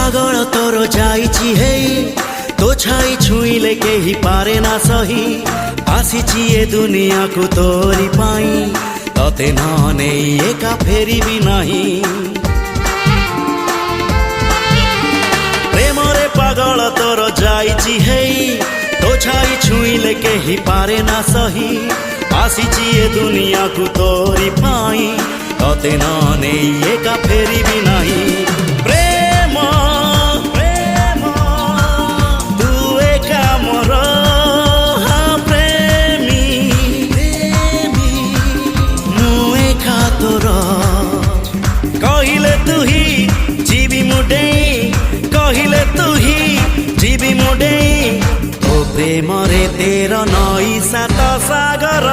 पागल तोर जाइछि हेई तो छाई छुईले केही पारे ना सही आसीछि ए दुनिया को तोरी पाई तते न नेई एका फेरिबी नाही प्रेमरे पागल तोर जाइछि हेई तो छाई छुईले केही पारे ना सही आसीछि ए दुनिया को तोरी पाई तते न नेई एका फेरिबी नाही प्रेम प्रेम तू एका मोर हाँ प्रेमी प्रेमी मु एका तोर कहिले तू ही जीवी मुडे कहिले तू ही जीवी मुडे तो प्रेम रे तेर नई सात सागर